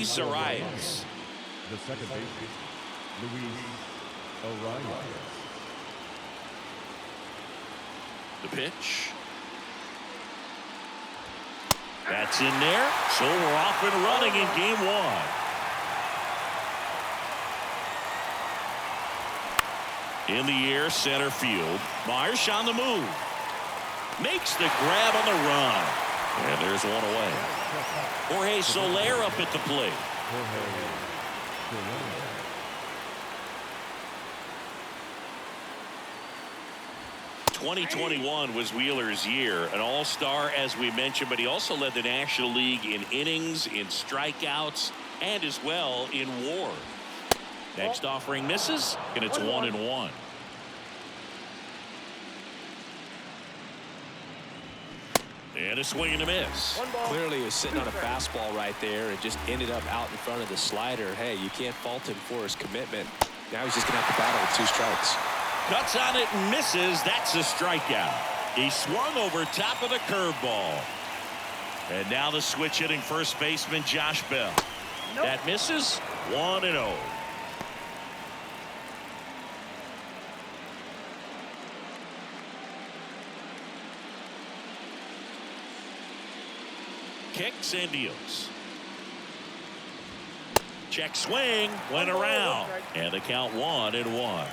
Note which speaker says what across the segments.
Speaker 1: Luis Arias.
Speaker 2: The second baseman, Luis Arias.
Speaker 1: The pitch. That's in there. So we're off and running in game one. In the air, center field. Marsh on the move. Makes the grab on the run. And there's one away. Jorge Soler up at the plate. 2021 was Wheeler's year, an all-star as we mentioned, but he also led the National League in innings, in strikeouts, and as well in WAR. Next offering misses, and it's 1-1. And a swing and a miss.
Speaker 3: Clearly he was sitting on a fastball right there and just ended up out in front of the slider. Hey, you can't fault him for his commitment. Now he's just going to have to battle with 2 strikes.
Speaker 1: Cuts on it and misses. That's a strikeout. He swung over top of the curveball. And now the switch hitting first baseman Josh Bell. That misses. 1-0. Kicks and deals. Check swing. Went around. And the count 1-1.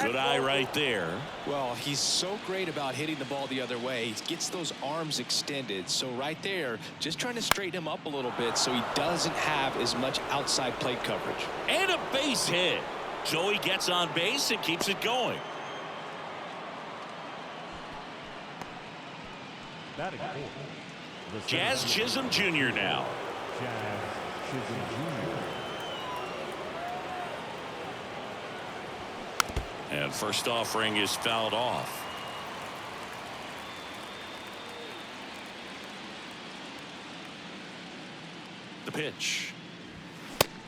Speaker 1: Good eye right there.
Speaker 3: Well, he's so great about hitting the ball the other way. He gets those arms extended. So right there, just trying to straighten him up a little bit so he doesn't have as much outside plate coverage.
Speaker 1: And a base hit. So he gets on base and keeps it going. Jazz Chisholm Jr. now.
Speaker 2: Jazz Chisholm Jr.
Speaker 1: And first offering is fouled off. The pitch.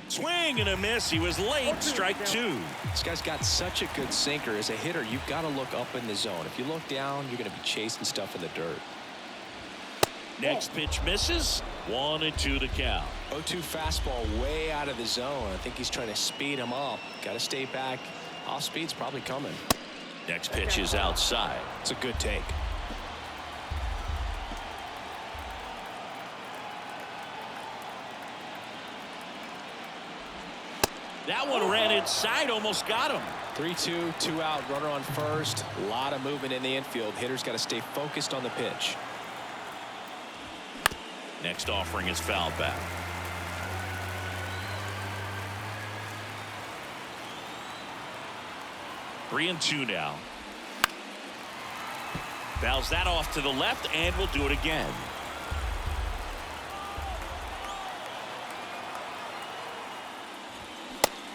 Speaker 1: Swing and a miss. He was late. Strike 2.
Speaker 3: This guy's got such a good sinker. As a hitter, you've got to look up in the zone. If you look down, you're going to be chasing stuff in the dirt.
Speaker 1: Next pitch misses. 1-2 to count.
Speaker 3: 0-2 fastball way out of the zone. I think he's trying to speed him up. Got to stay back. Off speed's probably coming.
Speaker 1: Next pitch is outside.
Speaker 3: It's a good take.
Speaker 1: That one ran inside, almost got him.
Speaker 3: 3-2, 2 out, runner on first. A lot of movement in the infield. Hitter's got to stay focused on the pitch.
Speaker 1: Next offering is fouled back. Three and 2 now. Fouls that off to the left, and we'll do it again.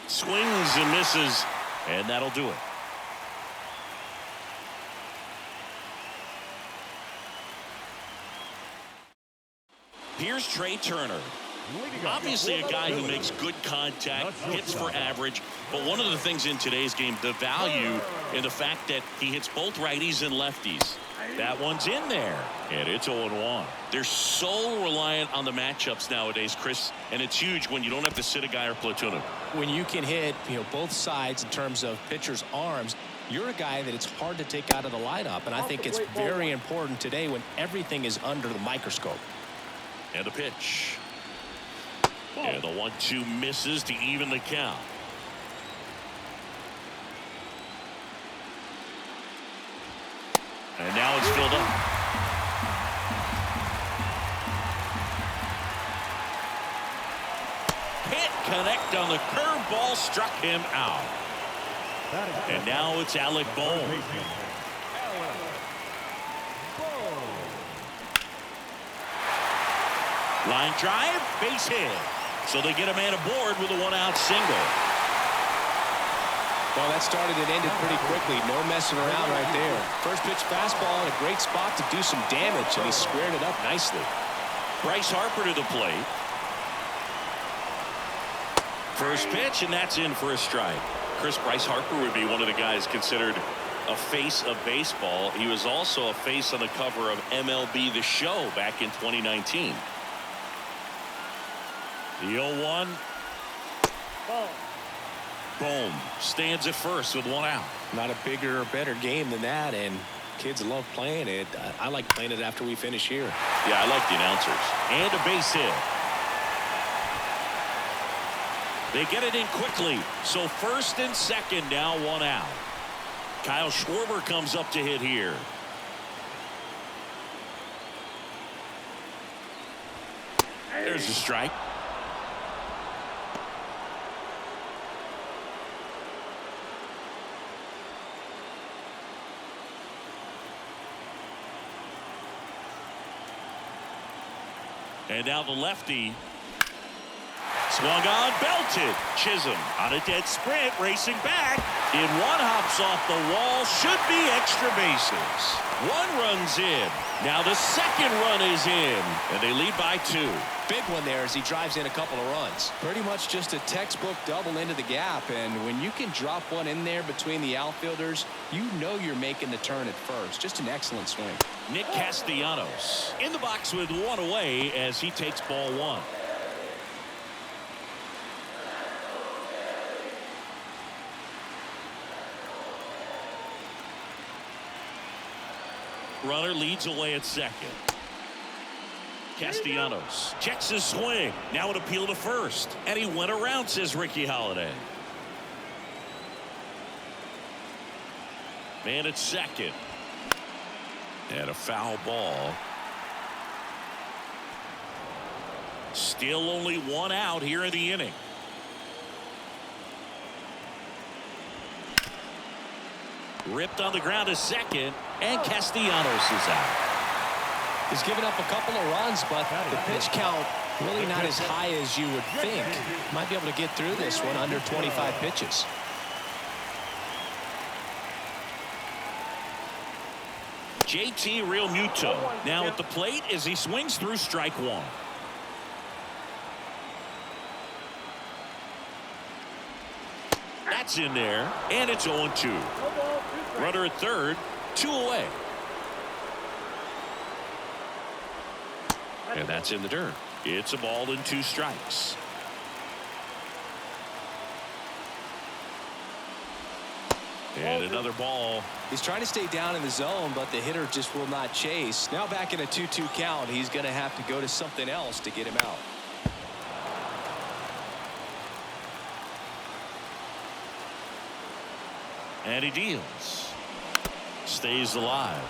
Speaker 1: Swings and misses, and that'll do it. Here's Trey Turner. Obviously a guy who makes good contact, hits for average, but one of the things in today's game, the value in the fact that he hits both righties and lefties. That one's in there, and it's 0-1. They're so reliant on the matchups nowadays, Chris, and it's huge when you don't have to sit a guy or platoon him.
Speaker 3: When you can hit, both sides in terms of pitchers' arms, you're a guy that it's hard to take out of the lineup, and I think it's very important today when everything is under the microscope.
Speaker 1: And a pitch. And the 1-2 misses to even the count. And now it's filled up. Can't connect on the curveball, struck him out. And now it's Alec Bohm. Line drive, base hit. So they get a man aboard with a 1-out single.
Speaker 3: Well, that started and ended pretty quickly. No messing around right there. First pitch fastball in a great spot to do some damage, and he squared it up nicely.
Speaker 1: Bryce Harper to the plate. First pitch, and that's in for a strike. Chris, Bryce Harper would be one of the guys considered a face of baseball. He was also a face on the cover of MLB The Show back in 2019. The 0-1. Boom. Stands at first with one out.
Speaker 3: Not a bigger or better game than that, and kids love playing it. I like playing it after we finish here.
Speaker 1: Yeah, I like the announcers. And a base hit. They get it in quickly. So first and second, now one out. Kyle Schwarber comes up to hit here. There's a strike. And now the lefty. Swung on, belted. Chisholm on a dead sprint, racing back. In one, hops off the wall. Should be extra bases. One run's in. Now the second run is in. And they lead by 2.
Speaker 3: Big one there as he drives in a couple of runs. Pretty much just a textbook double into the gap. And when you can drop one in there between the outfielders, you know you're making the turn at first. Just an excellent swing.
Speaker 1: Nick Castellanos in the box with one away as he takes ball 1. Runner leads away at second. Castellanos checks his swing. Now an appeal to first. And he went around, says Ricky Holiday. Man at second. And a foul ball. Still only one out here in the inning. Ripped on the ground to second, and Castellanos is out.
Speaker 3: He's given up a couple of runs, but the pitch count really not as high as you would think. Might be able to get through this one under 25 pitches.
Speaker 1: JT Realmuto now at the plate as he swings through strike 1. That's in there, and it's 0-2. Runner at third, 2 away. And that's in the dirt. It's a ball and 2 strikes. And another ball.
Speaker 3: He's trying to stay down in the zone, but the hitter just will not chase. Now back in a 2-2 count, he's going to have to go to something else to get him out.
Speaker 1: And he deals. Stays alive.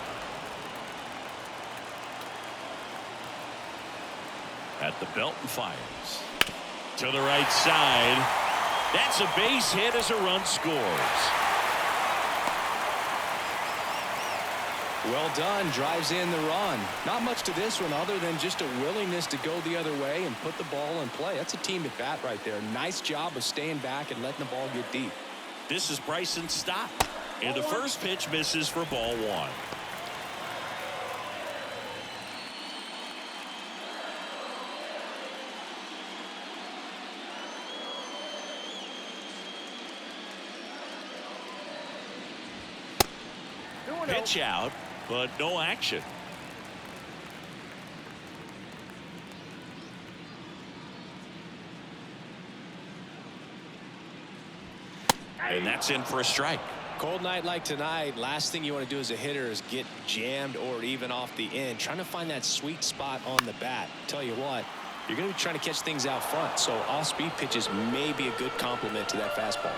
Speaker 1: At the belt and fires. To the right side. That's a base hit as a run scores.
Speaker 3: Well done. Drives in the run. Not much to this one other than just a willingness to go the other way and put the ball in play. That's a team at bat right there. Nice job of staying back and letting the ball get deep.
Speaker 1: This is Bryson Stott. And the first pitch misses for ball 1. Pitch out, but no action. And that's in for a strike.
Speaker 3: Cold night like tonight, last thing you want to do as a hitter is get jammed or even off the end. Trying to find that sweet spot on the bat. Tell you what, you're going to be trying to catch things out front, so off-speed pitches may be a good complement to that fastball.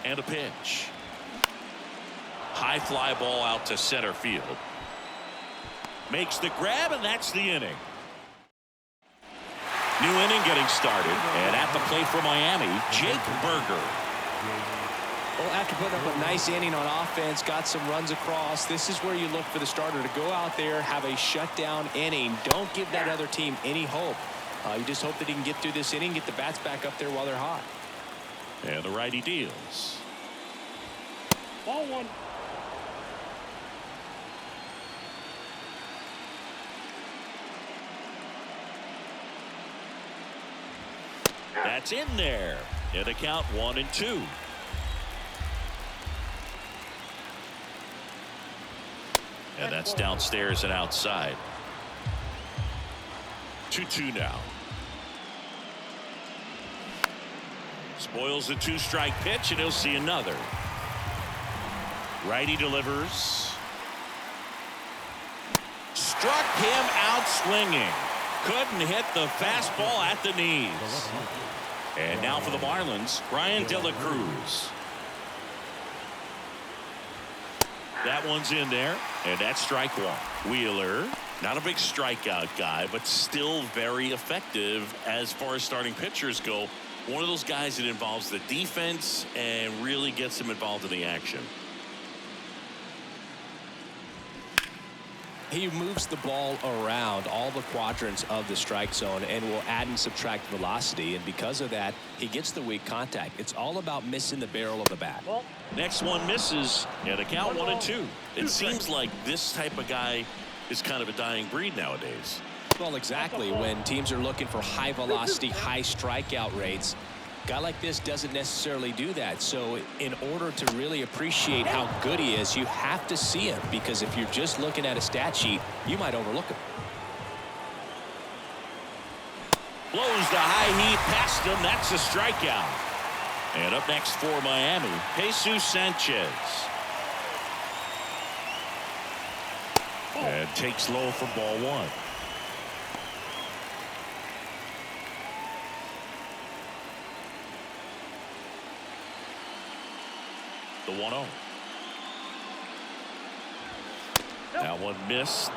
Speaker 1: And a pitch. High fly ball out to center field. Makes the grab, and that's the inning. New inning getting started, and at the plate for Miami, Jake Berger.
Speaker 3: Well, after putting up a nice inning on offense, got some runs across, this is where you look for the starter to go out there, have a shutdown inning. Don't give that other team any hope. You just hope that he can get through this inning, get the bats back up there while they're hot.
Speaker 1: And the righty deals.
Speaker 2: Ball 1.
Speaker 1: That's in there. And the count 1-2. That's downstairs and outside. 2-2 now. Spoils the 2-strike pitch, and he'll see another. Righty delivers. Struck him out swinging. Couldn't hit the fastball at the knees. And now for the Marlins, Brian De La Cruz. That one's in there, and that's strike one. Wheeler, not a big strikeout guy, but still very effective as far as starting pitchers go. One of those guys that involves the defense and really gets them involved in the action.
Speaker 3: He moves the ball around all the quadrants of the strike zone and will add and subtract velocity, and because of that, he gets the weak contact. It's all about missing the barrel of the bat.
Speaker 1: Next one misses, and the count 1-2. It seems like this type of guy is kind of a dying breed nowadays.
Speaker 3: Well, exactly. When teams are looking for high velocity, high strikeout rates, a guy like this doesn't necessarily do that. So in order to really appreciate how good he is, you have to see him, because if you're just looking at a stat sheet, you might overlook him.
Speaker 1: Blows the high heat past him. That's a strikeout. And up next for Miami, Jesus Sanchez. And takes low for ball one. The 1-0. That one missed.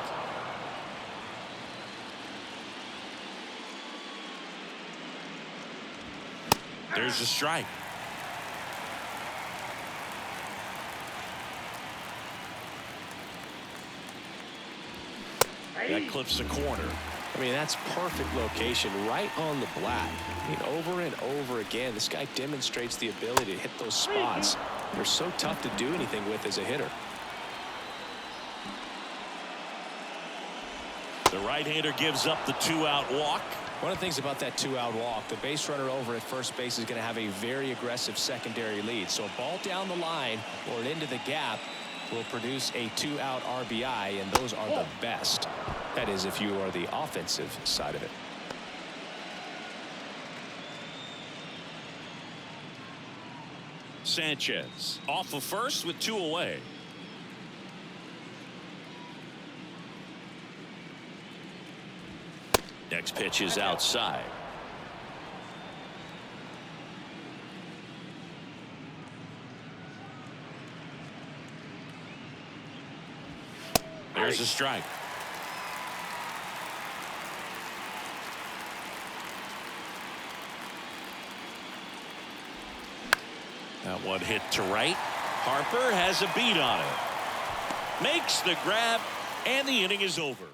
Speaker 1: There's a strike. That clips the corner.
Speaker 3: I mean, that's perfect location, right on the black. I mean, over and over again, this guy demonstrates the ability to hit those spots. They're so tough to do anything with as a hitter.
Speaker 1: The right-hander gives up the 2-out walk.
Speaker 3: One of the things about that 2-out walk, the base runner over at first base is going to have a very aggressive secondary lead. So a ball down the line or into the gap will produce a 2-out RBI, and those are the best. That is, if you are the offensive side of it.
Speaker 1: Sanchez off of first with 2 away. Next pitch is outside. There's a strike. That one hit to right. Harper has a beat on it. Makes the grab, and the inning is over.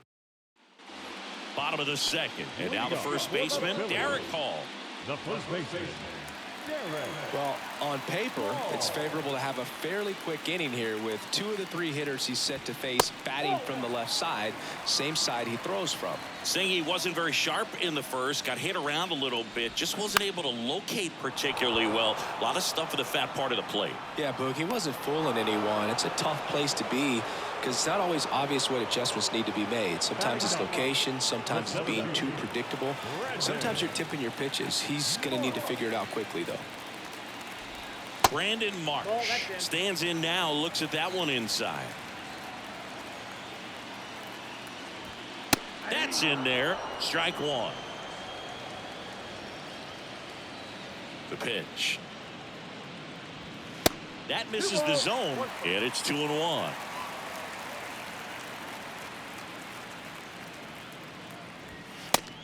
Speaker 1: Bottom of the second, and now the first baseman, Derek Hall.
Speaker 2: The first baseman,
Speaker 3: Well, on paper, it's favorable to have a fairly quick inning here with 2 of the 3 hitters he's set to face batting from the left side, same side he throws from.
Speaker 1: Saying he wasn't very sharp in the first, got hit around a little bit, just wasn't able to locate particularly well. A lot of stuff for the fat part of the plate.
Speaker 3: Yeah, Boog, he wasn't fooling anyone. It's a tough place to be because it's not always obvious what adjustments need to be made. Sometimes it's location, sometimes it's being too predictable. Sometimes you're tipping your pitches. He's going to need to figure it out quickly, though.
Speaker 1: Brandon Marsh stands in now, looks at that one inside. That's in there. Strike one. The pitch. That misses the zone, and it's 2-1.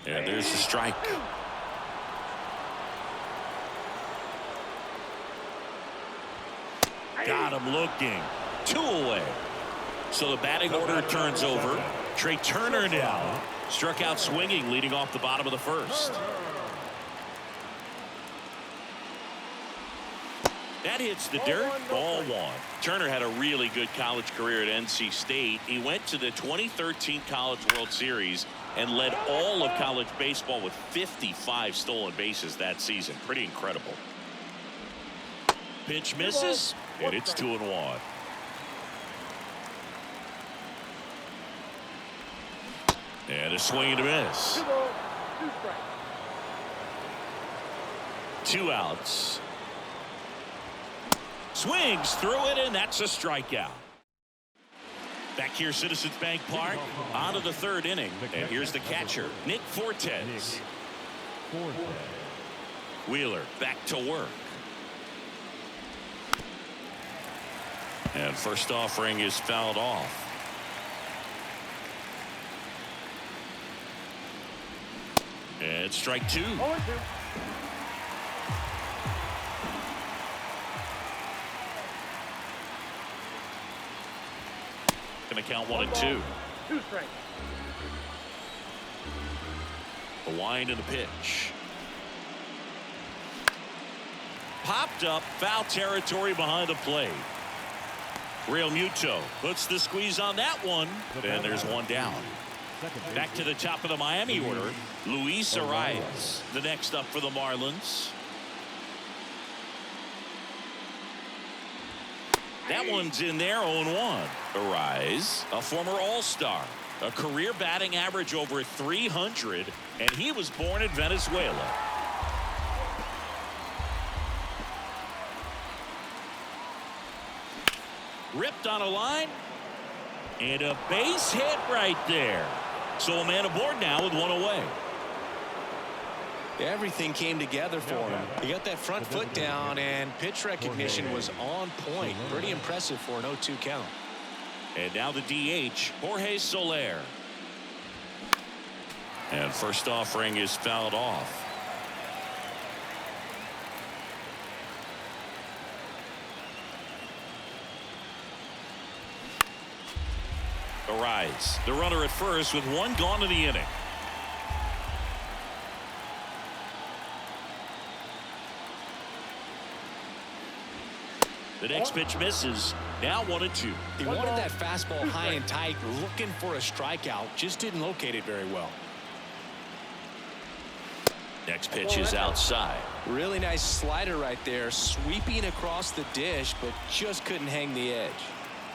Speaker 1: And there's the strike. Got him looking. 2 away. So the batting order turns over. Trey Turner now struck out swinging, leading off the bottom of the first. That hits the dirt. Ball one. Turner had a really good college career at NC State. He went to the 2013 College World Series and led all of college baseball with 55 stolen bases that season. Pretty incredible. Pitch misses, and it's 2-1. And a swing and a miss.
Speaker 2: 2 balls, 2 strikes.
Speaker 1: 2 outs. Swings through it, and that's a strikeout. Back here, Citizens Bank Park, on to the 3rd inning. And here's the catcher, Nick Fortes. Wheeler back to work. And first offering is fouled off. And strike 2.
Speaker 2: 0-2.
Speaker 1: Going to count 1 and 2.
Speaker 2: 2 strikes.
Speaker 1: The wind and the pitch. Popped up, foul territory behind the plate. Real Muto puts the squeeze on that one, and there's 1 down. Back to the top of the Miami order, Luis Arias, the next up for the Marlins. That one's in there, 0-1. Arias, a former All-Star, a career batting average over 300, and he was born in Venezuela. Ripped on a line, and a base hit right there. So a man aboard now with 1 away.
Speaker 3: Everything came together for him. He got that front foot down, and pitch recognition was on point. Pretty impressive for an 0-2 count.
Speaker 1: And now the DH, Jorge Soler. And first offering is fouled off. Arise, the runner at first with 1 gone in the inning. The next pitch misses. Now 1 and 2.
Speaker 3: He wanted that fastball high and tight, looking for a strikeout. Just didn't locate it very well.
Speaker 1: Next pitch is outside.
Speaker 3: Really nice slider right there, sweeping across the dish, but just couldn't hang the edge.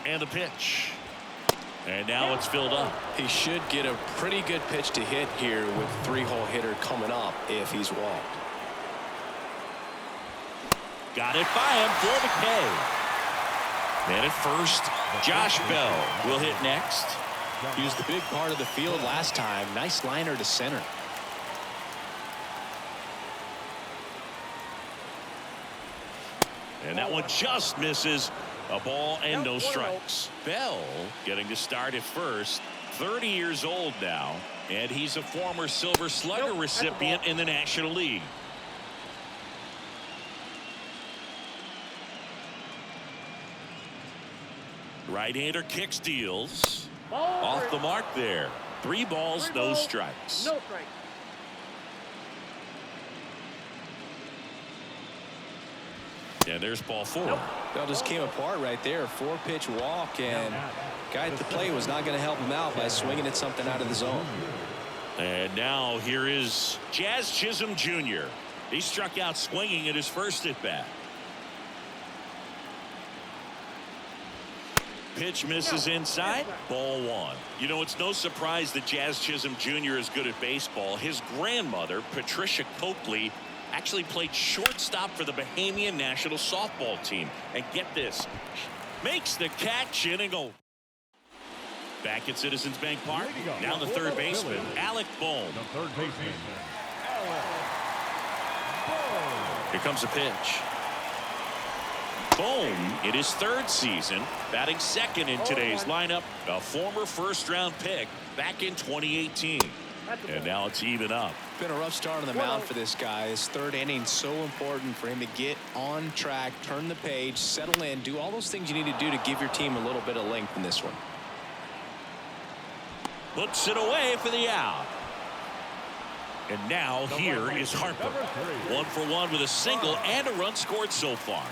Speaker 1: And the pitch. And now it's filled up.
Speaker 3: He should get a pretty good pitch to hit here with 3-hole hitter coming up if he's walked.
Speaker 1: Got it by him for McKay. And at first, Josh Bell will hit next.
Speaker 3: He was the big part of the field last time. Nice liner to center.
Speaker 1: And that one just misses. A ball and no strikes. Bell getting to start at first. 30 years old now, and he's a former Silver Slugger recipient in the National League. Right-hander kicks, deals. Off the mark there. 3 balls, no strikes.
Speaker 2: No strikes.
Speaker 1: And there's ball 4.
Speaker 3: That just came apart right there. 4-pitch walk, and guy at the plate was not going to help him out by swinging at something out of the zone.
Speaker 1: And now here is Jazz Chisholm Jr. He struck out swinging at his first at bat. Pitch misses inside. Ball 1. You know, it's no surprise that Jazz Chisholm Jr. is good at baseball. His grandmother, Patricia Coakley, actually played shortstop for the Bahamian national softball team. And get this, makes the catch in and go. Back at Citizens Bank Park, now the 3rd baseman, Alec Bohm. Here comes a pitch. Bohm in his 3rd season, batting 2nd in today's lineup, a former first-round pick back in 2018. And now it's even up.
Speaker 3: Been a rough start on the mound for this guy. His 3rd inning so important for him to get on track, turn the page, settle in, do all those things you need to do to give your team a little bit of length in this one.
Speaker 1: Puts it away for the out. And now here is Harper. 1 for 1 with a single and a run scored so far.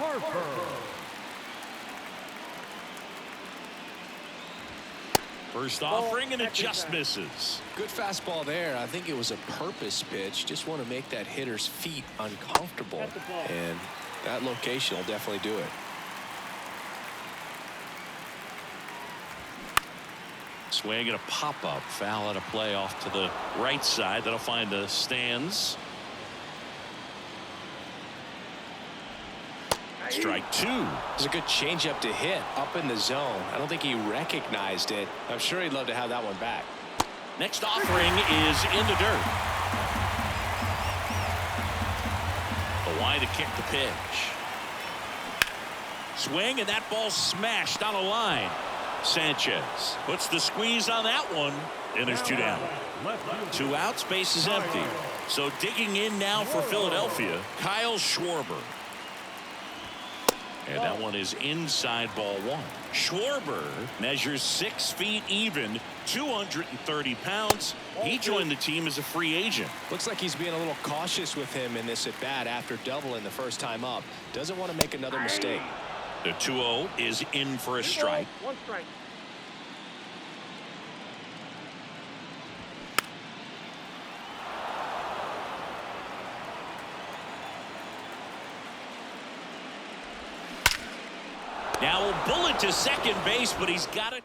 Speaker 1: First offering, and it just misses.
Speaker 3: Good fastball there. I think it was a purpose pitch. Just want to make that hitter's feet uncomfortable. And that location will definitely do it.
Speaker 1: Swing and a pop-up. Foul at a play off to the right side. That'll find the stands. Strike two.
Speaker 3: It was a good changeup to hit up in the zone. I don't think he recognized it. I'm sure he'd love to have that one back.
Speaker 1: Next offering is in the dirt. The wide to kick the pitch. Swing, and that ball smashed on a line. Sanchez puts the squeeze on that one, and there's two down. 2 outs, base is empty. So digging in now for Philadelphia, Kyle Schwarber. And that one is inside ball one. Schwarber measures 6 feet even, 230 pounds. He joined the team as a free agent.
Speaker 3: Looks like he's being a little cautious with him in this at bat after doubling the first time up. Doesn't want to make another mistake.
Speaker 1: The 2-0 is in for a strike.
Speaker 2: 1 strike.
Speaker 1: Now a bullet to second base, but he's got it.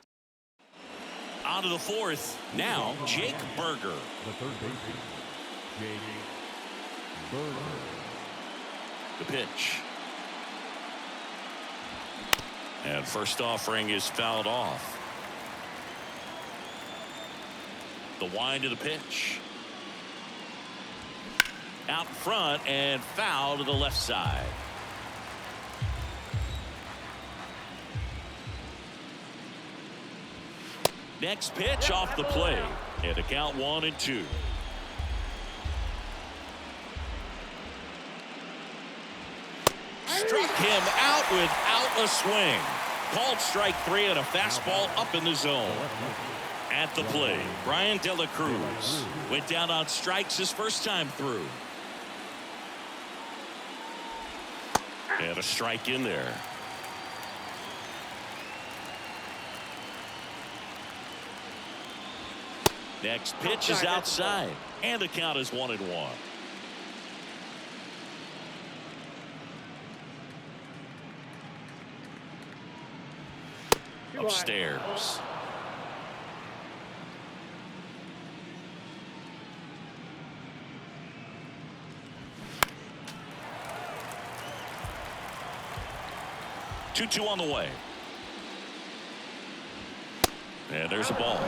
Speaker 1: On to the fourth. Now Jake Berger.
Speaker 4: The third baseman, Jake Berger.
Speaker 1: The pitch. And first offering is fouled off. The wind of the pitch. Out front and foul to the left side. Next pitch off the plate. And a count 1-2. Struck him out without a swing. Called strike 3 and a fastball up in the zone. At the plate, Brian De La Cruz went down on strikes his first time through. And a strike in there. Next pitch is outside, and the count is 1-1. Upstairs. Two on the way. And there's a ball.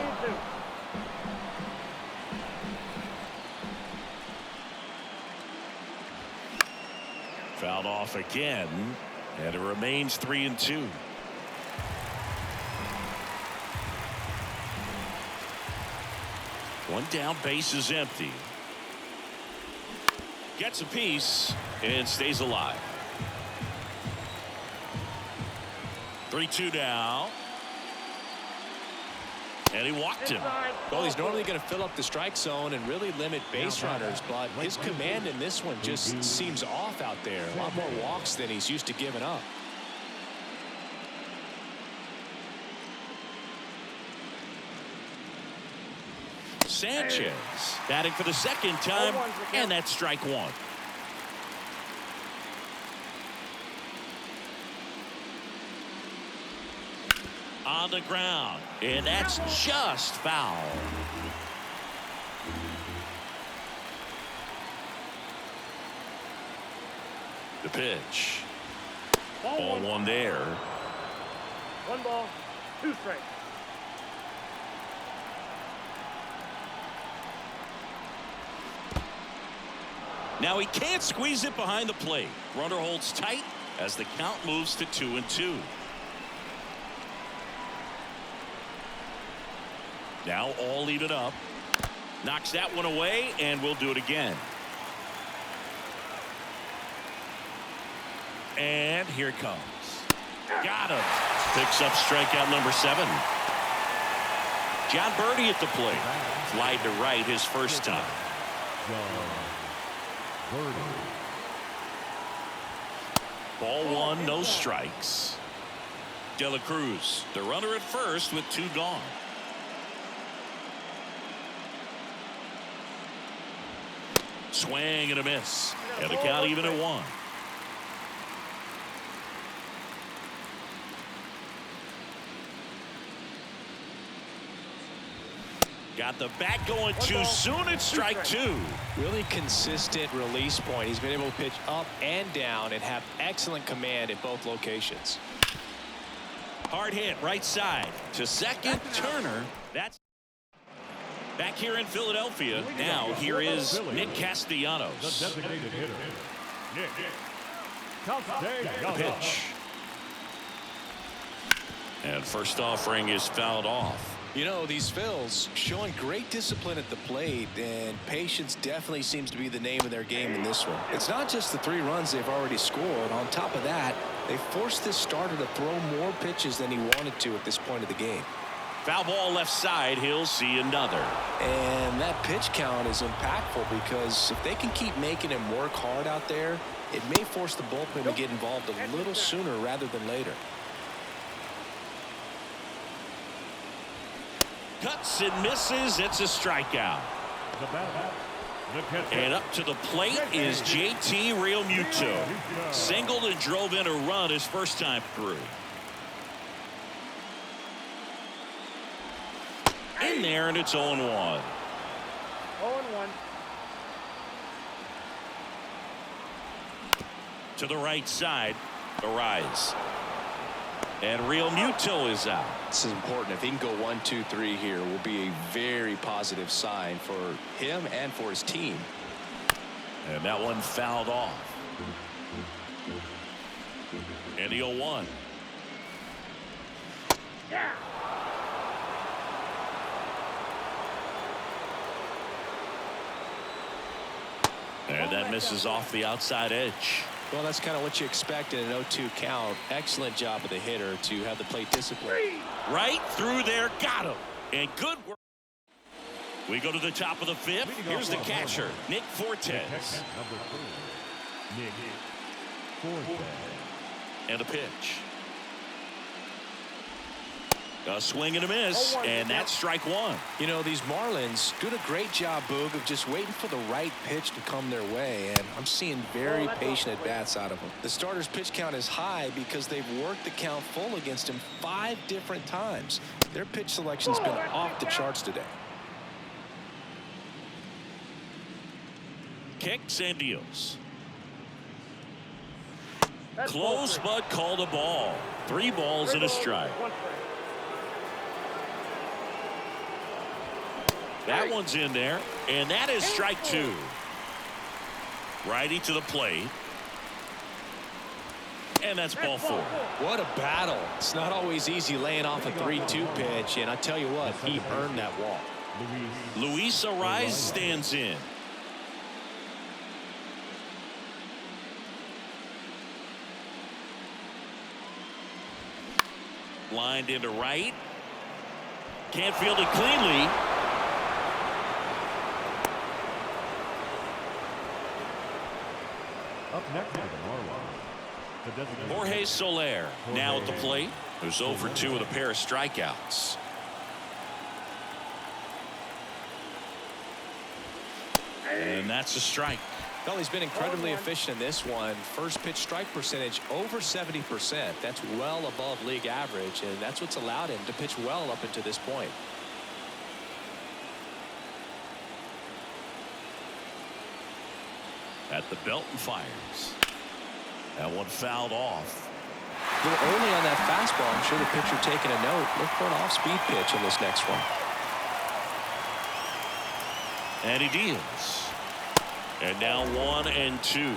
Speaker 1: Fouled off again, and it remains 3-2. One down, base is empty. Gets a piece and stays alive. 3-2 now. And he walked him.
Speaker 3: Well, he's normally going to fill up the strike zone and really limit base runners, but his command in this one just seems off out there. A lot more walks than he's used to giving up.
Speaker 1: Sanchez batting for the second time, and that's strike 1. On the ground, and that's just foul. The pitch. Ball 1 there.
Speaker 2: 1 ball, 2 strikes.
Speaker 1: Now he can't squeeze it behind the plate. Runner holds tight as the count moves to 2-2. Now all even up. Knocks that one away, and we'll do it again. And here it comes. Got him. Picks up strikeout number 7. John Birdie at the plate. Flied to right his first time. Ball 1, no strikes. De La Cruz, the runner at first with 2 gone. Swing and a miss. And the count even at 1. Got the bat going too soon. It's strike two.
Speaker 3: Really consistent release point. He's been able to pitch up and down and have excellent command at both locations.
Speaker 1: Hard hit right side to second. Turner. That's back here in Philadelphia. Now here is Nick Castellanos.
Speaker 4: The designated hitter, Nick
Speaker 1: The pitch. And first offering is fouled off.
Speaker 3: You know, these Phils showing great discipline at the plate, and patience definitely seems to be the name of their game in this one. It's not just the 3 runs they've already scored. On top of that, they forced this starter to throw more pitches than he wanted to at this point of the game.
Speaker 1: Foul ball left side. He'll see another.
Speaker 3: And that pitch count is impactful because if they can keep making him work hard out there, it may force the bullpen to get involved a little sooner rather than later.
Speaker 1: Cuts and misses. It's a strikeout. And up to the plate is JT Realmuto. Singled and drove in a run his first time through. In there, and it's 0-1.
Speaker 2: 0-1.
Speaker 1: To the right side, the rise. And Realmuto is out.
Speaker 3: This is important. If he can go 1, 2, 3 here, will be a very positive sign for him and for his team.
Speaker 1: And that one fouled off. And the 0-1.
Speaker 2: Yeah.
Speaker 1: And that misses off the outside edge.
Speaker 3: Well, that's kind of what you expect in an 0-2 count. Excellent job of the hitter to have the plate discipline.
Speaker 1: Right through there. Got him. And good work. We go to the top of the 5th. Here's the catcher, Nick Fortes.
Speaker 4: Nick Fortes.
Speaker 1: And a pitch. A swing and a miss, and that's strike one.
Speaker 3: You know, these Marlins doing a great job, Boog, of just waiting for the right pitch to come their way, and I'm seeing very patient at-bats out of them. The starter's pitch count is high because they've worked the count full against him 5 different times. Their pitch selection's been off the charts today.
Speaker 1: Kicks and deals. Close, but called a ball. 3 balls and a strike. That one's in there, and that is strike 2. Righty to the plate. And that's ball 4.
Speaker 3: What a battle. It's not always easy laying off a 3-2 pitch, and I tell you what, he earned that walk.
Speaker 1: Luis Ariz stands in. Lined into right. Can't field it cleanly.
Speaker 4: Up next for the Marlins,
Speaker 1: Jorge Soler now at the plate, who's 0 for 2 with a pair of strikeouts. And that's a strike.
Speaker 3: Well, he's been incredibly efficient in this one. First pitch strike percentage over 70%. That's well above league average, and that's what's allowed him to pitch well up until this point.
Speaker 1: At the belt and fires. That one fouled off.
Speaker 3: A little early on that fastball. I'm sure the pitcher taking a note. Look for an off-speed pitch on this next one.
Speaker 1: And he deals. And now 1-2.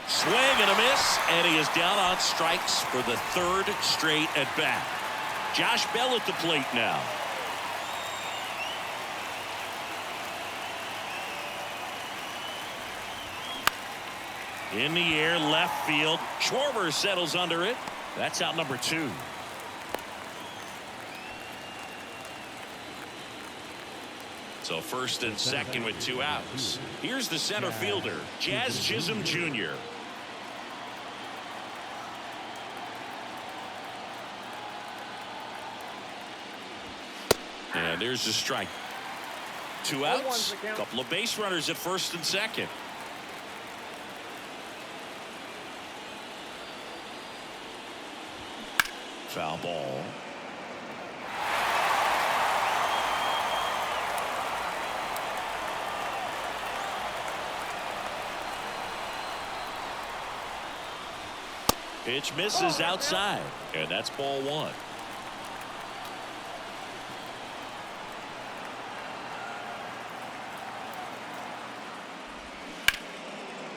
Speaker 1: Swing and a miss, and he is down on strikes for the 3rd straight at bat. Josh Bell at the plate now. In the air, left field. Schwarber settles under it. That's out number 2. So first and second with 2 outs. Here's the center fielder, Jazz Chisholm Jr. And there's the strike. 2 outs. A couple of base runners at first and second. Foul ball. Pitch misses outside, and that's ball one.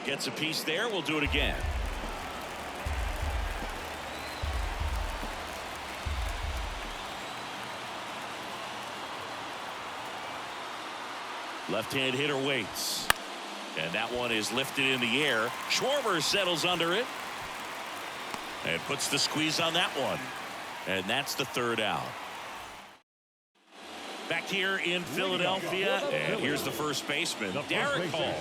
Speaker 1: Gets a piece there. We'll do it again. Left-hand hitter waits. And that one is lifted in the air. Schwarber settles under it. And puts the squeeze on that one. And that's the third out. Back here in Philadelphia. And here's the first baseman, Derek Hall.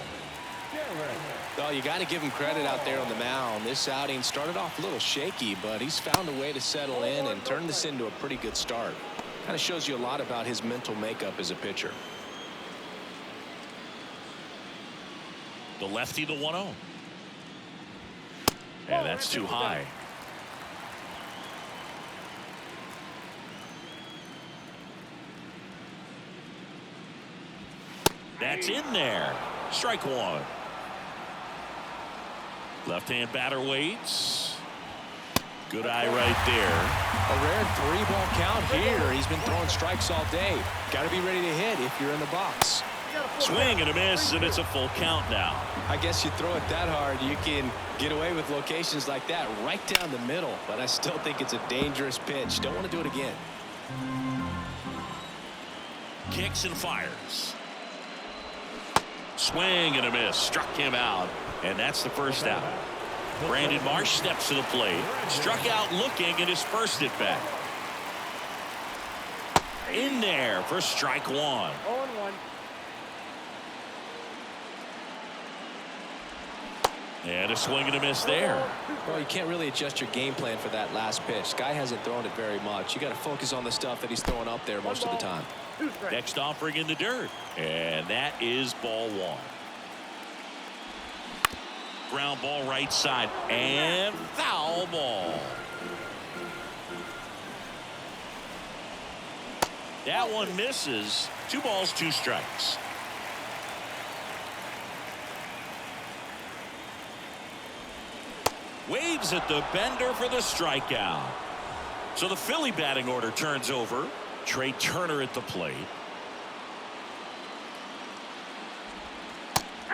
Speaker 3: Well, you got to give him credit out there on the mound. This outing started off a little shaky, but he's found a way to settle in and turn this into a pretty good start. Kind of shows you a lot about his mental makeup as a pitcher.
Speaker 1: The lefty, the 1-0. And that's too high. That's in there. Strike one. Left-hand batter waits. Good eye right there.
Speaker 3: A rare 3-ball count here. He's been throwing strikes all day. Got to be ready to hit if you're in the box.
Speaker 1: Swing and a miss, and it's a full count now.
Speaker 3: I guess you throw it that hard, you can get away with locations like that right down the middle. But I still think it's a dangerous pitch. Don't want to do it again.
Speaker 1: Kicks and fires. Swing and a miss. Struck him out. And that's the first out. Brandon Marsh steps to the plate. Struck out looking and his first at bat. In there for strike one.
Speaker 2: 0-1.
Speaker 1: And a swing and a miss there.
Speaker 3: Well, you can't really adjust your game plan for that last pitch. Guy hasn't thrown it very much. You got to focus on the stuff that he's throwing up there most of the time.
Speaker 1: Next offering in the dirt. And that is ball one. Ground ball right side. And foul ball. That one misses. 2 balls, 2 strikes. Waves at the bender for the strikeout. So the Philly batting order turns over. Trey Turner at the plate.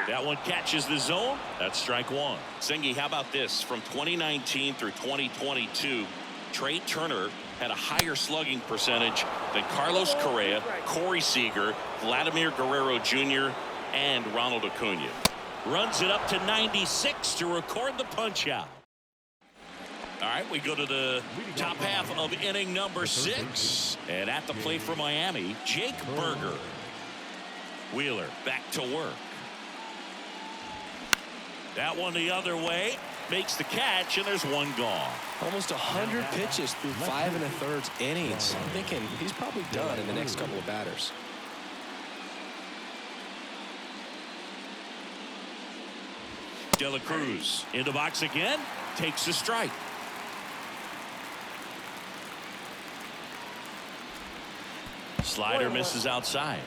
Speaker 1: That one catches the zone. That's strike one. Singy, how about this? From 2019 through 2022, Trey Turner had a higher slugging percentage than Carlos Correa, Corey Seager, Vladimir Guerrero Jr., and Ronald Acuna. Runs it up to 96 to record the punch out. All right, we go to the top half of inning number 6. And at the plate for Miami, Jake Berger. Wheeler back to work. That one the other way. Makes the catch, and there's one gone.
Speaker 3: Almost 100 pitches through 5 1/3 innings. I'm thinking he's probably done in the next couple of batters.
Speaker 1: De La Cruz in the box again. Takes the strike. Slider misses outside.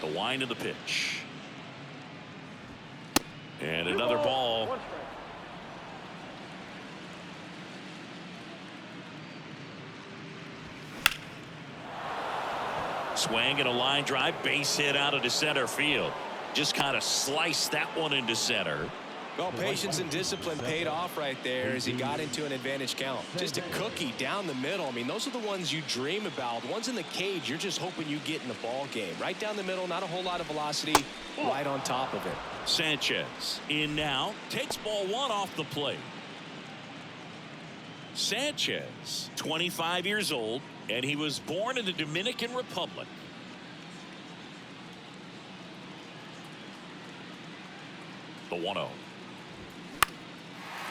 Speaker 1: The wind of the pitch. And another ball. Swing and a line drive. Base hit out of the center field. Just kind of sliced that one into center.
Speaker 3: Well, patience and discipline paid off right there as he got into an advantage count. Just a cookie down the middle. I mean, those are the ones you dream about. The ones in the cage, you're just hoping you get in the ball game. Right down the middle, not a whole lot of velocity, right on top of it.
Speaker 1: Sanchez in now. Takes ball one off the plate. Sanchez, 25 years old, and he was born in the Dominican Republic. The 1-0.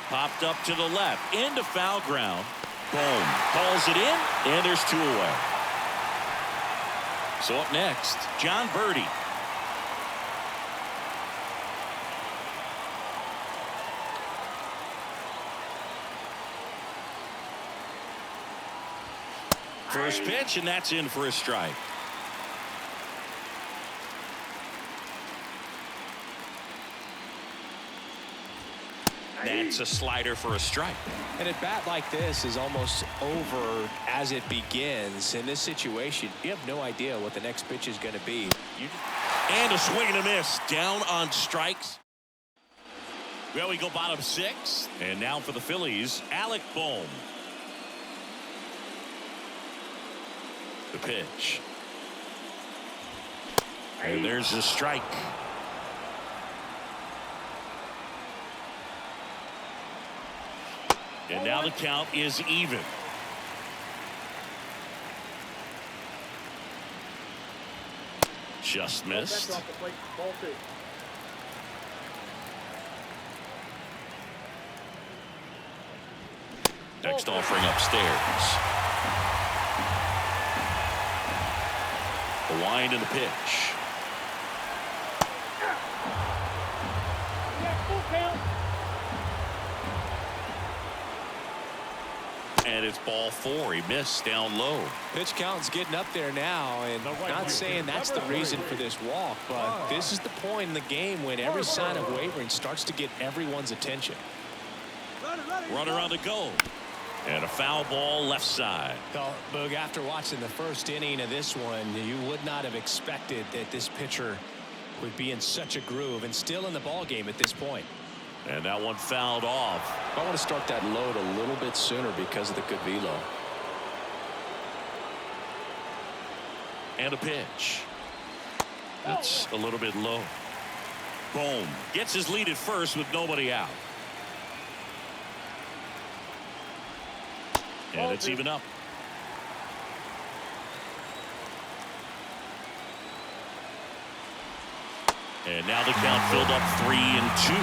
Speaker 1: Popped up to the left, into foul ground. Boom. Calls it in, and there's 2 away. So up next, John Birdie. First pitch, and that's in for a strike. That's a slider for a strike.
Speaker 3: And a bat like this is almost over as it begins. In this situation, you have no idea what the next pitch is going to be.
Speaker 1: And a swing and a miss. Down on strikes. Well, we go bottom 6. And now for the Phillies, Alec Bohm. The pitch. And there's the strike. And now the count is even. Just missed. Next offering upstairs. The wind and the pitch. And it's ball 4. He missed down low.
Speaker 3: Pitch count's getting up there now, and not saying that's the reason for this walk, but this is the point in the game when every sign of wavering starts to get everyone's attention.
Speaker 1: Runner on the go. And a foul ball left side.
Speaker 3: Well, Boog, after watching the first inning of this one, you would not have expected that this pitcher would be in such a groove and still in the ball game at this point.
Speaker 1: And that one fouled off.
Speaker 3: I want to start that load a little bit sooner because of the good velo.
Speaker 1: And a pitch. That's a little bit low. Bohm gets his lead at first with nobody out. And it's even up. And now the count filled up 3-2.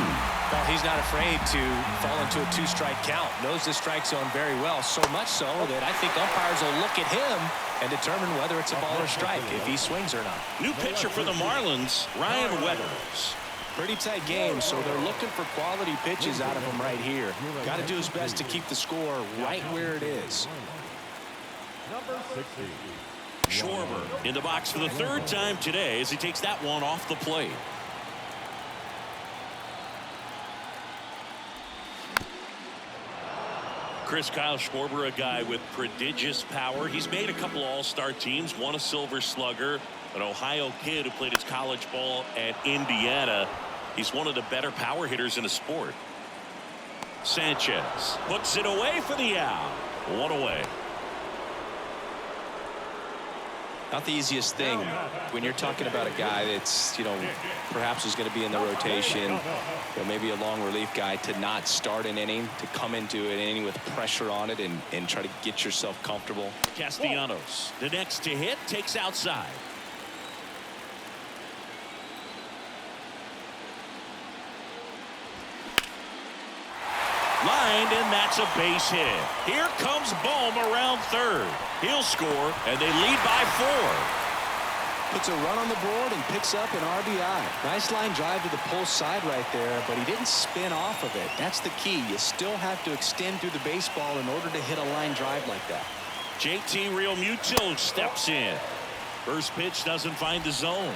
Speaker 3: Well, he's not afraid to fall into a 2-strike count. Knows the strike zone very well, so much so that I think umpires will look at him and determine whether it's a ball or strike, if he swings or not.
Speaker 1: New pitcher for the Marlins, Ryan Weathers.
Speaker 3: Pretty tight game, so they're looking for quality pitches out of him right here. Got to do his best to keep the score right where it is.
Speaker 4: Number 60.
Speaker 1: Schwarber in the box for the 3rd time today as he takes that one off the plate. Kyle Schwarber, a guy with prodigious power. He's made a couple all-star teams, won a Silver Slugger, an Ohio kid who played his college ball at Indiana. He's one of the better power hitters in the sport. Sanchez puts it away for the out. One away.
Speaker 3: Not the easiest thing when you're talking about a guy that's, perhaps is going to be in the rotation, maybe a long relief guy, to not start an inning, to come into an inning with pressure on it and try to get yourself comfortable.
Speaker 1: Castellanos, the next to hit, takes outside. Lined, and that's a base hit. Here comes Bohm around 3rd. He'll score, and they lead by 4.
Speaker 3: Puts a run on the board and picks up an RBI. Nice line drive to the pull side right there, but he didn't spin off of it. That's the key. You still have to extend through the baseball in order to hit a line drive like that.
Speaker 1: JT Realmuto steps in. First pitch doesn't find the zone.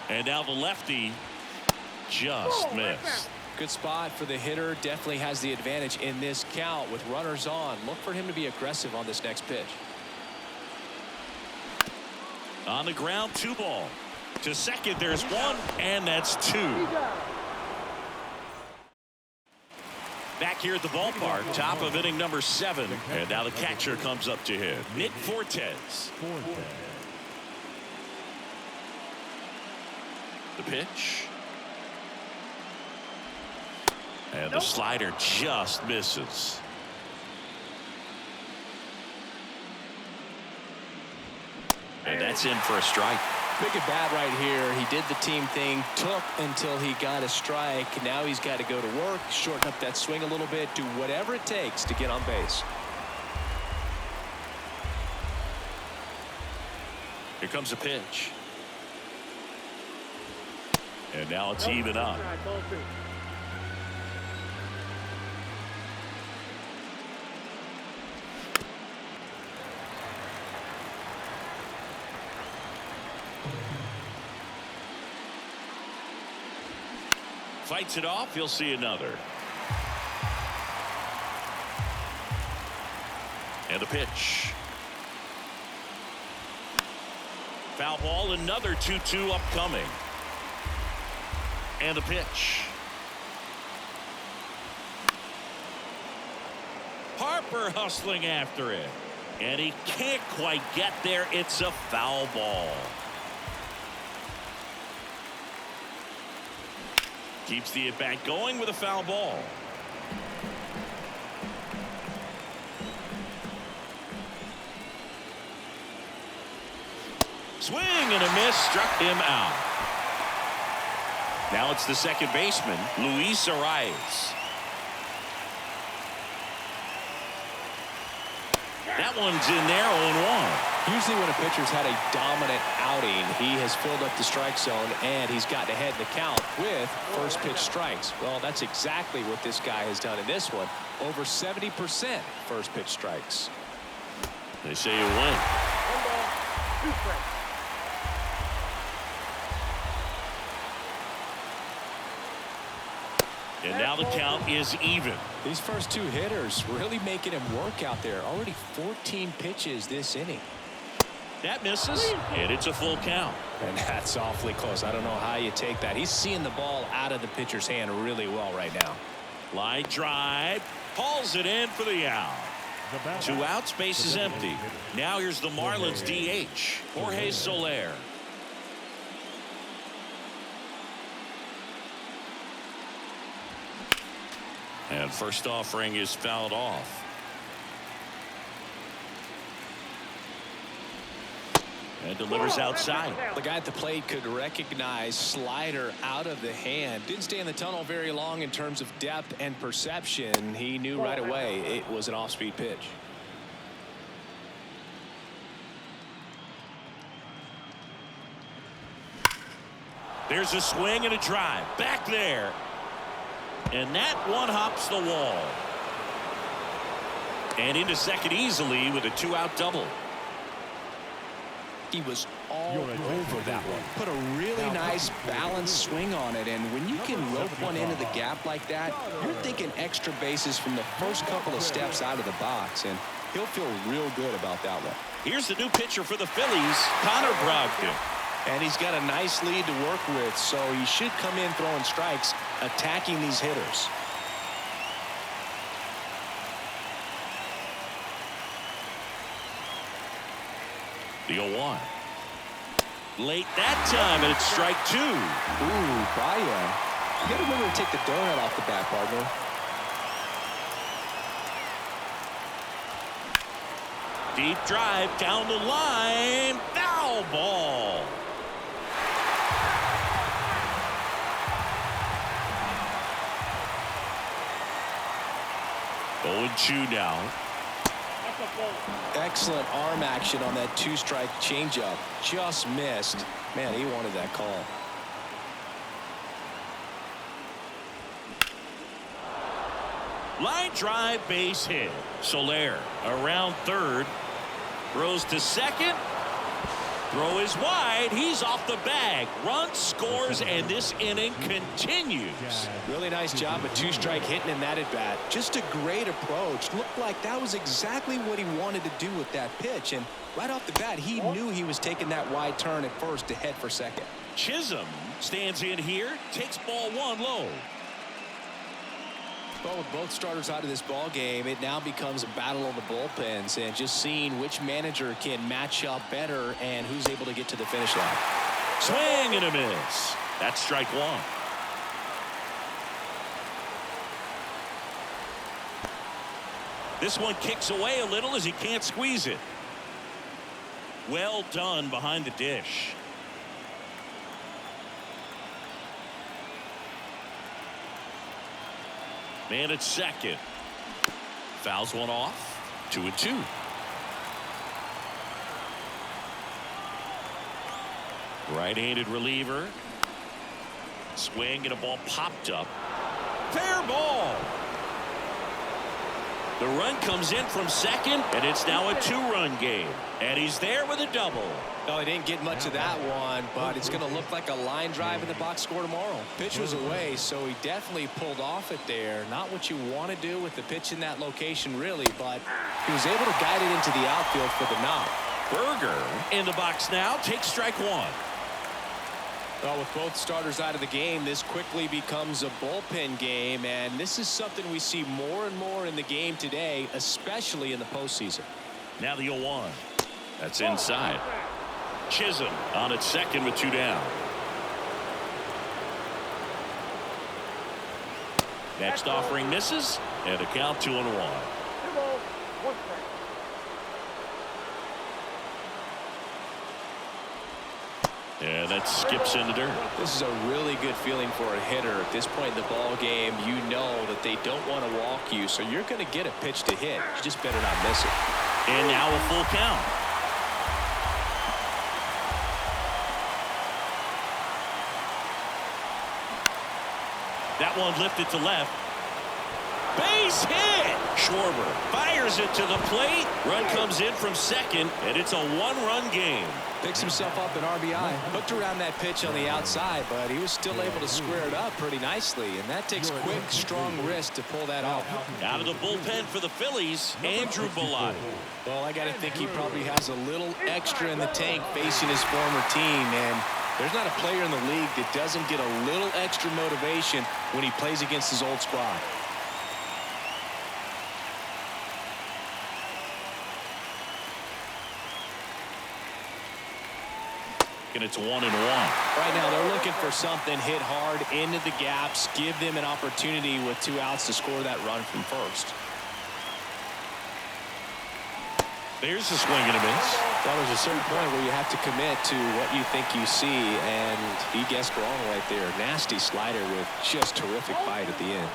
Speaker 1: And now the lefty just missed.
Speaker 3: Good spot for the hitter. Definitely has the advantage in this count with runners on. Look for him to be aggressive on this next pitch.
Speaker 1: On the ground, 2 ball. To second, there's 1, and that's 2. Back here at the ballpark, top of inning number 7. And now the catcher comes up to hit. Nick Fortes. The pitch. And the slider just misses. And that's in for a strike.
Speaker 3: Big at bat right here. He did the team thing, took until he got a strike. Now he's got to go to work, shorten up that swing a little bit, do whatever it takes to get on base.
Speaker 1: Here comes a pitch. And now it's even up. Fights it off. He'll see another. And a pitch. Foul ball. Another 2-2 upcoming. And a pitch. Harper hustling after it. And he can't quite get there. It's a foul ball. Keeps the at-bat going with a foul ball. Swing and a miss, struck him out. Now it's the second baseman, Luis Arias. That one's in there, 0-1.
Speaker 3: Usually when a pitcher's had a dominant outing, he has filled up the strike zone and he's gotten ahead in the count with first pitch strikes. Well, that's exactly what this guy has done in this one. Over 70% first pitch strikes.
Speaker 1: They say you win.
Speaker 2: 1 ball, 2 strikes.
Speaker 1: And now the count is even.
Speaker 3: These first 2 hitters really making him work out there. Already 14 pitches this inning.
Speaker 1: That misses, and it's a full count.
Speaker 3: And that's awfully close. I don't know how you take that. He's seeing the ball out of the pitcher's hand really well right now.
Speaker 1: Line drive, hauls it in for the out. 2 outs, base is empty. Now here's the Marlins DH, Jorge Soler. And first offering is fouled off. And delivers outside.
Speaker 3: The guy at the plate could recognize slider out of the hand. Didn't stay in the tunnel very long in terms of depth and perception. He knew right away it was an off-speed pitch.
Speaker 1: There's a swing and a drive. Back there. And that one hops the wall. And into second easily with a 2-out double.
Speaker 3: He was all over that one. Put a really nice balanced swing on it. And when you can rope one into the gap like that, you're thinking extra bases from the first couple of steps out of the box. And he'll feel real good about that one.
Speaker 1: Here's the new pitcher for the Phillies, Connor Brogdon.
Speaker 3: And he's got a nice lead to work with, so he should come in throwing strikes, attacking these hitters.
Speaker 1: The 0-1. Late that time, and it's strike 2.
Speaker 3: Ooh, Brian. You got to remember to take the donut off the bat, partner.
Speaker 1: Deep drive down the line. Foul ball. Oh, 2 now.
Speaker 3: Excellent arm action on that 2-strike changeup. Just missed. Man, he wanted that call.
Speaker 1: Line drive, base hit. Soler around third. Throws to second. Throw is wide. He's off the bag. Run scores, and this inning continues.
Speaker 3: Really nice job of 2-strike hitting in that at bat. Just a great approach. Looked like that was exactly what he wanted to do with that pitch. And right off the bat, he knew he was taking that wide turn at first to head for second.
Speaker 1: Chisholm stands in here, takes ball 1 low.
Speaker 3: Well, with both starters out of this ball game, it now becomes a battle of the bullpens and just seeing which manager can match up better and who's able to get to the finish line.
Speaker 1: Swing and a miss. That's strike 1. This one kicks away a little as he can't squeeze it. Well done behind the dish. Man at second. Fouls one off. 2-2. Right-handed reliever. Swing and a ball popped up. Fair ball. The run comes in from second, and it's now a 2-run game. And he's there with a double.
Speaker 3: No, he didn't get much of that one, but it's going to look like a line drive in the box score tomorrow. Pitch was away, so he definitely pulled off it there. Not what you want to do with the pitch in that location, really, but he was able to guide it into the outfield for the knock.
Speaker 1: Berger in the box now. Takes strike one.
Speaker 3: Well, with both starters out of the game, this quickly becomes a bullpen game, and this is something we see more and more in the game today, especially in the postseason.
Speaker 1: Now the 0-1. That's inside. Chisholm on at second with 2 down. Next offering misses, and a count 2-1.
Speaker 2: 2 balls, 1 strike.
Speaker 1: And that skips in the dirt.
Speaker 3: This is a really good feeling for a hitter at this point in the ball game. You know that they don't want to walk you, so you're going to get a pitch to hit. You just better not miss it.
Speaker 1: And now a full count. That one lifted to left. Base hit. Schwarber fires it to the plate. Run comes in from second, and it's a 1-run game.
Speaker 3: Picks himself up an RBI. Hooked around that pitch on the outside, but he was still able to square it up pretty nicely, and that takes quick, strong wrist to pull that off.
Speaker 1: Out of the bullpen for the Phillies, Andrew Bellotti.
Speaker 3: Well, I got to think he probably has a little extra in the tank facing his former team, and there's not a player in the league that doesn't get a little extra motivation when he plays against his old squad.
Speaker 1: And it's 1-1.
Speaker 3: Right now they're looking for something hit hard into the gaps, give them an opportunity with 2 outs to score that run from first.
Speaker 1: There's a swing and a miss.
Speaker 3: Well, there's a certain point where you have to commit to what you think you see, and he guessed wrong right there. Nasty slider with just terrific bite at the end.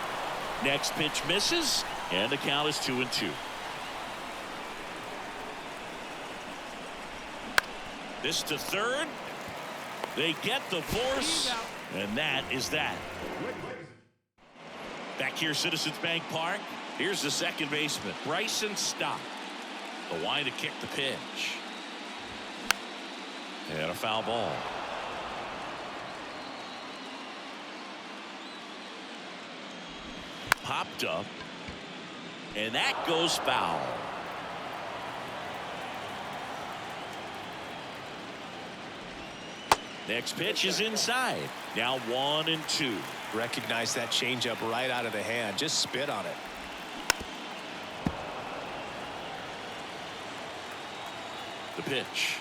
Speaker 1: Next pitch misses, and the count is 2-2. This to third. They get the force, and that is that. Back here, Citizens Bank Park. Here's the second baseman, Bryson Stott. The line to kick the pitch. And a foul ball. Popped up, and that goes foul. Next pitch is inside. Now 1-2.
Speaker 3: Recognize that changeup right out of the hand. Just spit on it.
Speaker 1: The pitch.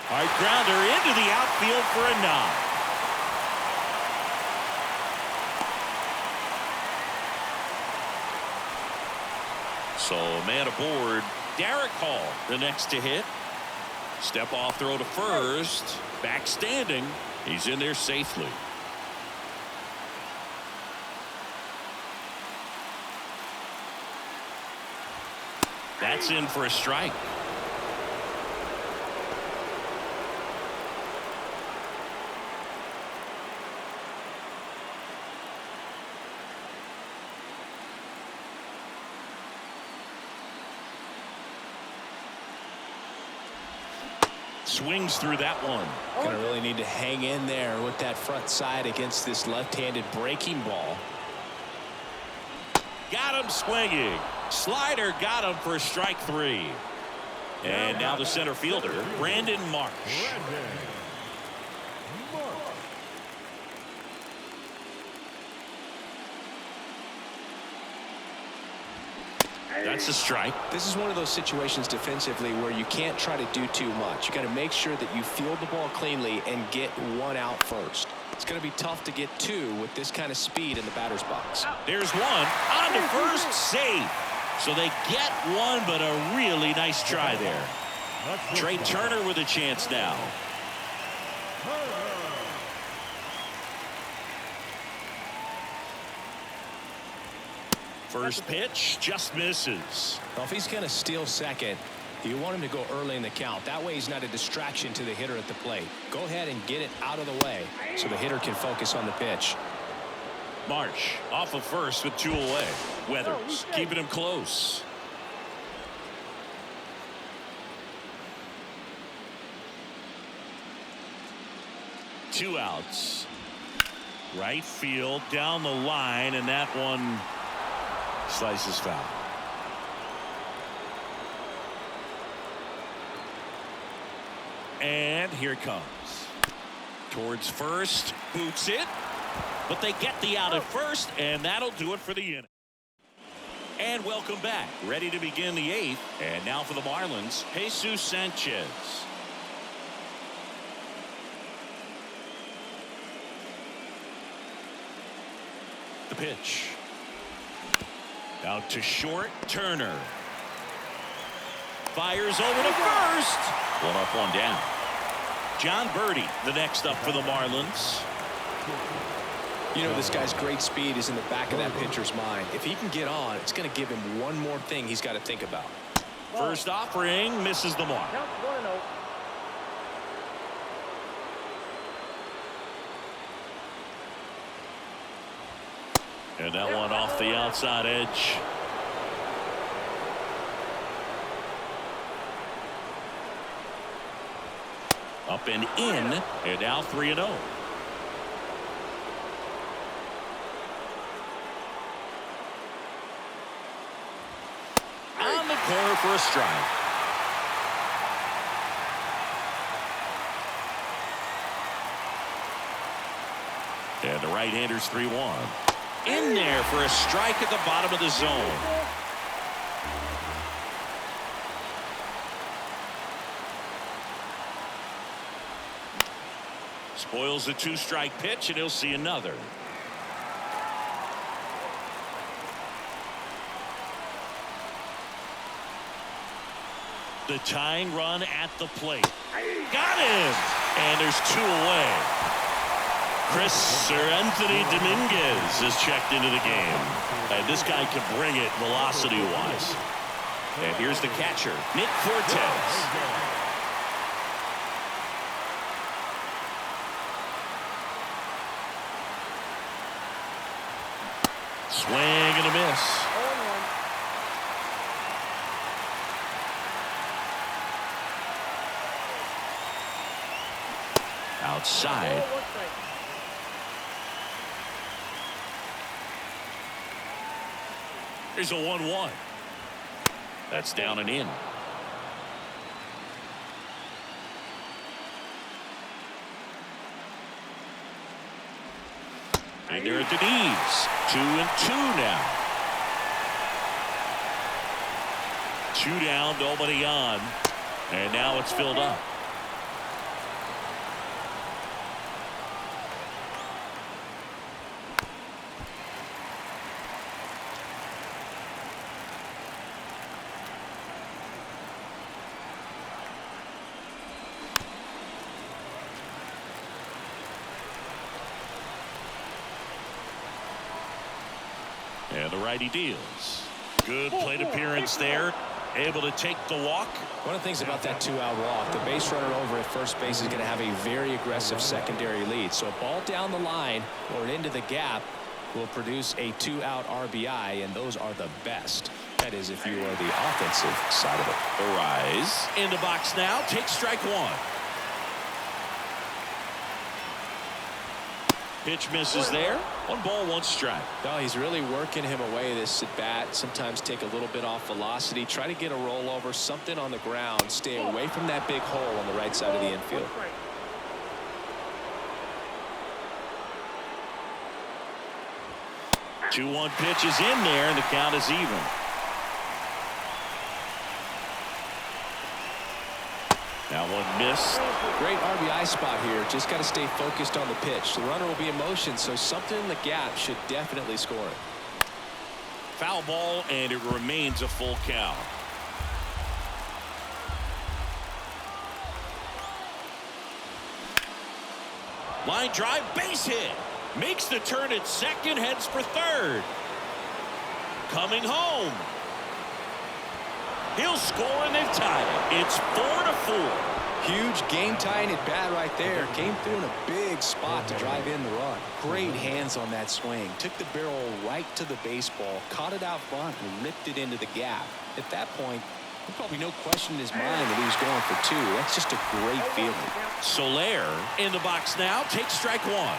Speaker 1: Hard grounder into the outfield for a knock. So a man aboard. Derek Hall, the next to hit. Step off throw to first. Back standing. He's in there safely. That's in for a strike. Swings through that one.
Speaker 3: Gonna really need to hang in there with that front side against this left-handed breaking ball.
Speaker 1: Got him swinging. Slider got him for strike 3. And now the center fielder, Brandon Marsh. That's a strike.
Speaker 3: This is one of those situations defensively where you can't try to do too much. You got to make sure that you field the ball cleanly and get 1 out first. It's going to be tough to get 2 with this kind of speed in the batter's box.
Speaker 1: There's one on to first, safe. So they get 1, but a really nice try there. Trey Turner with a chance now. First pitch just misses.
Speaker 3: Well, if he's going to steal second, You want him to go early in the count. That way he's not a distraction to the hitter at the plate. Go ahead and get it out of the way so the hitter can focus on the pitch.
Speaker 1: Marsh off of first with 2 away. Weathers keeping him close. Two outs. Right field down the line, and that one slices foul. And here it comes. Towards first, boots it, but they get the out at first, and that'll do it for the inning. And welcome back. Ready to begin the 8th, and now for the Marlins, Jesus Sanchez. The pitch. Out to short, Turner. Fires over to first. One up, one down. John Birdie, the next up for the Marlins.
Speaker 3: You know, this guy's great speed is in the back of that pitcher's mind. If he can get on, it's going to give him one more thing he's got to think about.
Speaker 1: First offering misses the mark.
Speaker 2: Count 1-0.
Speaker 1: And that one off the outside edge. Up and in, and now 3-0. On the corner for a strike. And the right-hander's 3-1. In there for a strike at the bottom of the zone. Spoils the 2-strike pitch, and he'll see another. The tying run at the plate. Got him! And there's 2 away. Anthony Dominguez is checked into the game. And this guy can bring it velocity-wise. And here's the catcher, Nick Fortes. Swing and a miss. Outside. Here's a 1-1. That's down and in. And they're at the knees. 2-2 now. 2 down, nobody on. And now it's filled up. And the righty deals. Good plate appearance there. Able to take the walk.
Speaker 3: One of the things about that 2-out walk, the base runner over at first base is going to have a very aggressive secondary lead. So a ball down the line or into the gap will produce a 2-out RBI, and those are the best. That is, if you are the offensive side of it.
Speaker 1: The rise. In the box now. Take strike 1. Pitch misses there. 1 ball, 1 strike.
Speaker 3: No, he's really working him away this at bat. Sometimes take a little bit off velocity. Try to get a rollover, something on the ground. Stay away from that big hole on the right side of the infield.
Speaker 1: 2-1 pitch is in there, and the count is even. That one missed.
Speaker 3: Great RBI spot here. Just got to stay focused on the pitch. The runner will be in motion, so something in the gap should definitely score it.
Speaker 1: Foul ball, and it remains a full count. Line drive, base hit. Makes the turn at second, heads for third. Coming home. He'll score, and they've tied it. It's 4-4.
Speaker 3: Huge game-tying at bat right there. Came through in a big spot to drive in the run. Great hands on that swing. Took the barrel right to the baseball, caught it out front, and ripped it into the gap. At that point, there's probably no question in his mind that he was going for two. That's just a great feeling.
Speaker 1: Soler in the box now. Takes strike one.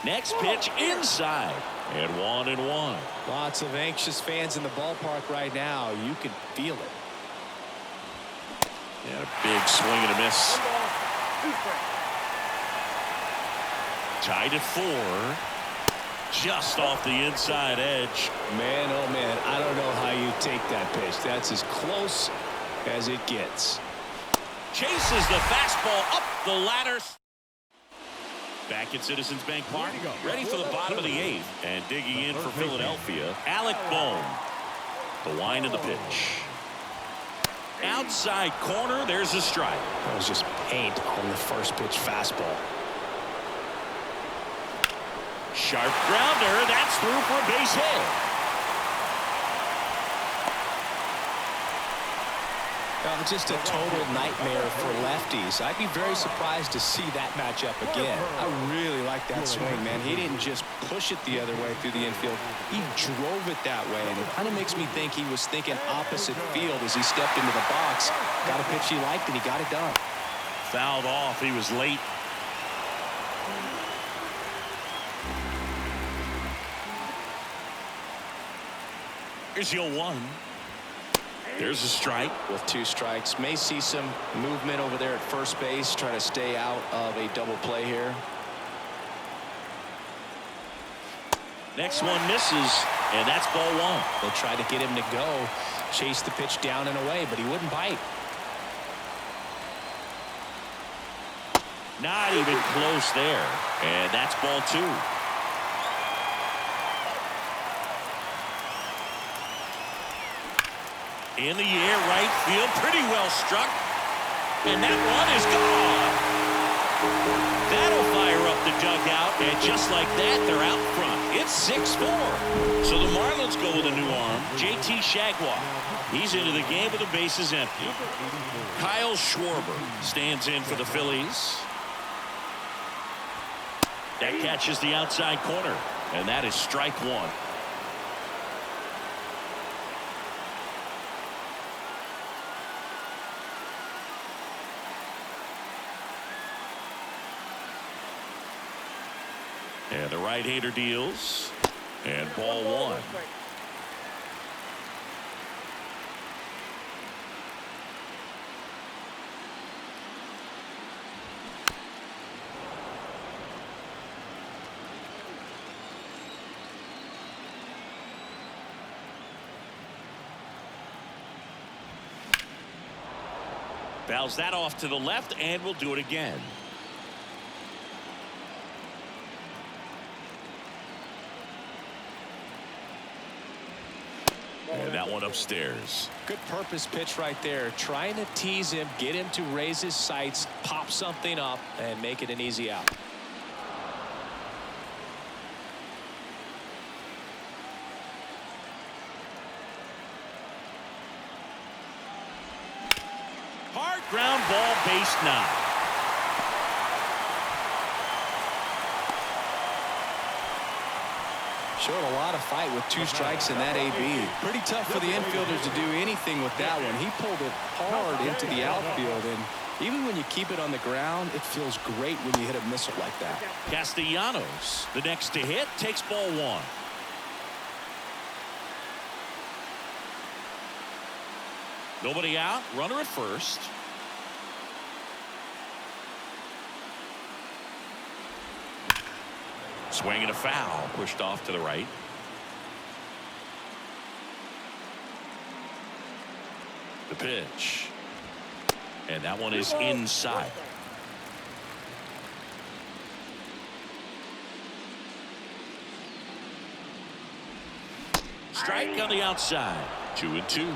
Speaker 1: Next pitch inside. And 1-1.
Speaker 3: Lots of anxious fans in the ballpark right now. You can feel it.
Speaker 1: And a big swing and a miss. Tied at 4. Just off the inside edge.
Speaker 3: Man, oh man, I don't know how you take that pitch. That's as close as it gets.
Speaker 1: Chases the fastball up the ladder. Back at Citizens Bank Park, ready for the bottom of the 8th, and digging in for Philadelphia, Alec Bohm. The wind of the pitch. Outside corner, there's a strike.
Speaker 3: That was just paint on the first pitch fastball.
Speaker 1: Sharp grounder, that's through for a base hit.
Speaker 3: Just a total nightmare for lefties. I'd be very surprised to see that matchup again. I really like that swing, man. He didn't just push it the other way through the infield. He drove it that way, and it kind of makes me think he was thinking opposite field as he stepped into the box. Got a pitch he liked, and he got it done.
Speaker 1: Fouled off. He was late. Here's the 0-1. There's a strike.
Speaker 3: With 2 strikes. May see some movement over there at first base. Try to stay out of a double play here.
Speaker 1: Next one misses, and that's ball 1.
Speaker 3: They tried to get him to go. Chase the pitch down and away, but he wouldn't bite.
Speaker 1: Not even close there. And that's ball 2. In the air, right field, pretty well struck. And that one is gone. That'll fire up the dugout, and just like that, they're out front. It's 6-4. So the Marlins go with a new arm, JT Shagwar. He's into the game with the bases empty. Kyle Schwarber stands in for the Phillies. That catches the outside corner, and that is strike 1. And the right-hander deals. And ball 1. Fouls that off to the left, and we'll do it again. And that one upstairs.
Speaker 3: Good purpose pitch right there. Trying to tease him, get him to raise his sights, pop something up, and make it an easy out.
Speaker 1: Hard ground ball, base 9.
Speaker 3: Showed a lot of fight with 2 strikes in that AB. Pretty tough for the infielders to do anything with that one. He pulled it hard into the outfield, and even when you keep it on the ground, it feels great when you hit a missile like that.
Speaker 1: Castellanos, the next to hit, takes ball 1. Nobody out, runner at first. Swing and a foul, pushed off to the right. The pitch. And that one is inside. Strike on the outside. 2-2.